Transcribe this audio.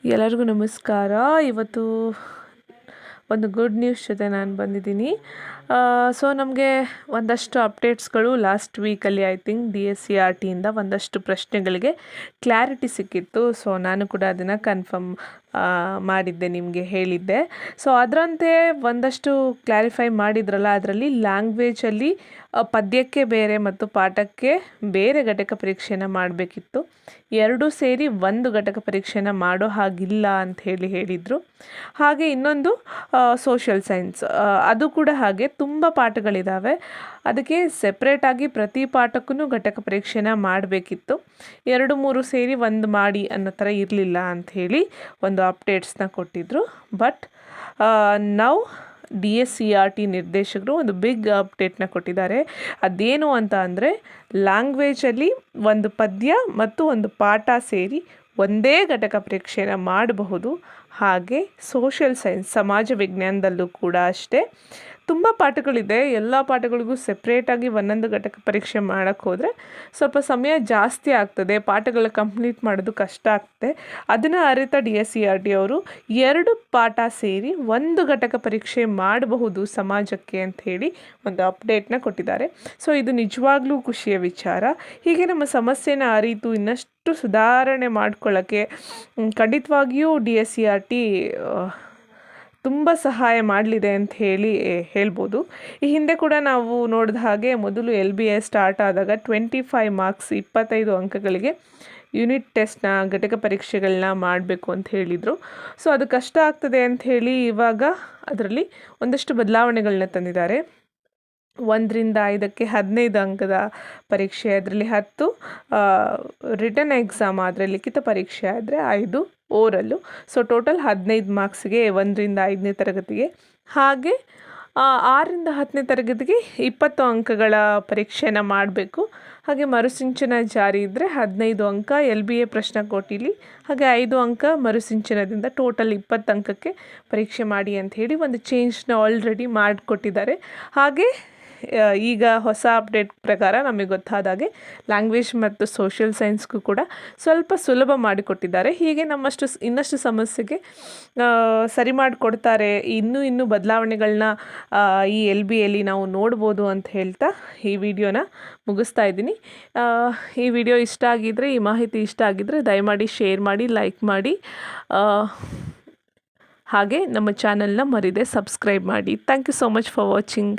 ಎಲ್ಲರಿಗೂ ನಮಸ್ಕಾರ. ಇವತ್ತು ಒಂದು ಗುಡ್ ನ್ಯೂಸ್ ಜೊತೆ ನಾನು ಬಂದಿದ್ದೀನಿ. ಸೊ ನಮಗೆ ಒಂದಷ್ಟು ಅಪ್ಡೇಟ್ಸ್ಗಳು ಲಾಸ್ಟ್ ವೀಕಲ್ಲಿ ಐ ಥಿಂಕ್ DSCRTಯಿಂದ ಒಂದಷ್ಟು ಪ್ರಶ್ನೆಗಳಿಗೆ ಕ್ಲಾರಿಟಿ ಸಿಕ್ಕಿತ್ತು. ಸೊ ನಾನು ಕೂಡ ಅದನ್ನು ಕನ್ಫರ್ಮ್ ಮಾಡಿದ್ದೆ, ನಿಮಗೆ ಹೇಳಿದ್ದೆ. ಸೊ ಅದರಂತೆ ಒಂದಷ್ಟು ಕ್ಲಾರಿಫೈ ಮಾಡಿದ್ರಲ್ಲ, ಅದರಲ್ಲಿ ಲ್ಯಾಂಗ್ವೇಜಲ್ಲಿ ಪದ್ಯಕ್ಕೆ ಬೇರೆ ಮತ್ತು ಪಾಠಕ್ಕೆ ಬೇರೆ ಘಟಕ ಪರೀಕ್ಷೆನ ಮಾಡಬೇಕಿತ್ತು. ಎರಡೂ ಸೇರಿ ಒಂದು ಘಟಕ ಪರೀಕ್ಷೆನ ಮಾಡೋ ಹಾಗಿಲ್ಲ ಅಂತ ಹೇಳಿದರು. ಹಾಗೆ ಇನ್ನೊಂದು ಸೋಷಿಯಲ್ ಸೈನ್ಸ್, ಅದು ಕೂಡ ಹಾಗೆ ತುಂಬ ಪಾಠಗಳಿದ್ದಾವೆ. ಅದಕ್ಕೆ ಸೆಪ್ರೇಟಾಗಿ ಪ್ರತಿ ಪಾಠಕ್ಕೂ ಘಟಕ ಪರೀಕ್ಷೆನ ಮಾಡಬೇಕಿತ್ತು. 2-3 ಸೇರಿ ಒಂದು ಮಾಡಿ ಅನ್ನೋ ಥರ ಇರಲಿಲ್ಲ ಅಂಥೇಳಿ ಒಂದು ಅಪ್ಡೇಟ್ಸ್ನ ಕೊಟ್ಟಿದ್ದರು. ಬಟ್ ನೌ DSCRT ನಿರ್ದೇಶಕರು ಒಂದು ಬಿಗ್ ಅಪ್ಡೇಟ್ನ ಕೊಟ್ಟಿದ್ದಾರೆ. ಅದೇನು ಅಂತ ಅಂದರೆ, ಲ್ಯಾಂಗ್ವೇಜಲ್ಲಿ ಒಂದು ಪದ್ಯ ಮತ್ತು ಒಂದು ಪಾಠ ಸೇರಿ ಒಂದೇ ಘಟಕ ಪರೀಕ್ಷೆನ ಮಾಡಬಹುದು. ಹಾಗೆ ಸೋಷಿಯಲ್ ಸೈನ್ಸ್, ಸಮಾಜ ವಿಜ್ಞಾನದಲ್ಲೂ ಕೂಡ ಅಷ್ಟೇ. ತುಂಬ ಪಾಠಗಳಿದೆ, ಎಲ್ಲ ಪಾಠಗಳಿಗೂ ಸೆಪ್ರೇಟಾಗಿ ಒಂದೊಂದು ಘಟಕ ಪರೀಕ್ಷೆ ಮಾಡೋಕ್ಕೆ ಹೋದರೆ ಸ್ವಲ್ಪ ಸಮಯ ಜಾಸ್ತಿ ಆಗ್ತದೆ, ಪಾಠಗಳ ಕಂಪ್ಲೀಟ್ ಮಾಡೋದು ಕಷ್ಟ ಆಗ್ತದೆ. ಅದನ್ನು ಅರಿತ DSCRT ಅವರು 2 ಪಾಠ ಸೇರಿ ಒಂದು ಘಟಕ ಪರೀಕ್ಷೆ ಮಾಡಬಹುದು ಸಮಾಜಕ್ಕೆ ಅಂಥೇಳಿ ಒಂದು ಅಪ್ಡೇಟ್ನ ಕೊಟ್ಟಿದ್ದಾರೆ. ಸೊ ಇದು ನಿಜವಾಗ್ಲೂ ಖುಷಿಯ ವಿಚಾರ. ಹೀಗೆ ನಮ್ಮ ಸಮಸ್ಯೆನ ಅರಿತು ಇನ್ನಷ್ಟು ಸುಧಾರಣೆ ಮಾಡ್ಕೊಳ್ಳೋಕ್ಕೆ ಖಂಡಿತವಾಗಿಯೂ DSCRT ತುಂಬ ಸಹಾಯ ಮಾಡಲಿದೆ ಅಂತ ಹೇಳ್ಬೋದು. ಈ ಹಿಂದೆ ಕೂಡ ನಾವು ನೋಡಿದ ಹಾಗೆ ಮೊದಲು LBA ಸ್ಟಾರ್ಟ್ ಆದಾಗ 25 ಮಾರ್ಕ್ಸ್ 25 ಅಂಕಗಳಿಗೆ ಯೂನಿಟ್ ಟೆಸ್ಟ್ನ ಘಟಕ ಪರೀಕ್ಷೆಗಳನ್ನ ಮಾಡಬೇಕು ಅಂತ ಹೇಳಿದರು. ಸೊ ಅದು ಕಷ್ಟ ಆಗ್ತದೆ ಅಂಥೇಳಿ ಇವಾಗ ಅದರಲ್ಲಿ ಒಂದಷ್ಟು ಬದಲಾವಣೆಗಳನ್ನ ತಂದಿದ್ದಾರೆ. 1ರಿಂದ 5ಕ್ಕೆ 15 ಅಂಕದ ಪರೀಕ್ಷೆ, ಅದರಲ್ಲಿ 10 ರಿಟರ್ನ್ ಎಕ್ಸಾಮ್ ಆದರೆ ಲಿಖಿತ ಪರೀಕ್ಷೆ ಆದರೆ 5 ಓರಲ್ಲು. ಸೊ ಟೋಟಲ್ 15 ಮಾರ್ಕ್ಸ್ಗೆ 1ರಿಂದ 5ನೇ ತರಗತಿಗೆ, ಹಾಗೆ 6ರಿಂದ 10ನೇ ತರಗತಿಗೆ 20 ಅಂಕಗಳ ಪರೀಕ್ಷೆನ ಮಾಡಬೇಕು. ಹಾಗೆ ಮರುಸಿಂಚನ ಜಾರಿ ಇದ್ದರೆ 15 ಅಂಕ LBA ಪ್ರಶ್ನಾಕೋಟಿಲಿ, ಹಾಗೆ 5 ಅಂಕ ಮರುಸಿಂಚನದಿಂದ ಟೋಟಲ್ 20 ಅಂಕಕ್ಕೆ ಪರೀಕ್ಷೆ ಮಾಡಿ ಅಂಥೇಳಿ ಒಂದು ಚೇಂಜ್ನ ಆಲ್ರೆಡಿ ಮಾಡಿಕೊಟ್ಟಿದ್ದಾರೆ. ಹಾಗೆ ಈಗ ಹೊಸ ಅಪ್ಡೇಟ್ ಪ್ರಕಾರ ನಮಗೆ ಗೊತ್ತಾದಾಗೆ ಲ್ಯಾಂಗ್ವೇಜ್ ಮತ್ತು ಸೋಷಿಯಲ್ ಸೈನ್ಸ್ಗೂ ಕೂಡ ಸ್ವಲ್ಪ ಸುಲಭ ಮಾಡಿಕೊಟ್ಟಿದ್ದಾರೆ. ಹೀಗೆ ಇನ್ನಷ್ಟು ಸಮಸ್ಯೆಗೆ ಸರಿ ಮಾಡಿಕೊಡ್ತಾರೆ. ಇನ್ನೂ ಬದಲಾವಣೆಗಳನ್ನ ಈ LBAಯಲ್ಲಿ ನಾವು ನೋಡ್ಬೋದು ಅಂತ ಹೇಳ್ತಾ ಈ ವಿಡಿಯೋನ ಮುಗಿಸ್ತಾ ಇದ್ದೀನಿ. ಈ ವಿಡಿಯೋ ಇಷ್ಟ ಆಗಿದ್ದರೆ, ಈ ಮಾಹಿತಿ ಇಷ್ಟ ಆಗಿದ್ದರೆ ದಯಮಾಡಿ ಶೇರ್ ಮಾಡಿ, ಲೈಕ್ ಮಾಡಿ, ಹಾಗೆ ನಮ್ಮ ಚಾನಲ್ನ ಮರಿದೆ ಸಬ್ಸ್ಕ್ರೈಬ್ ಮಾಡಿ. Thank you so much for watching.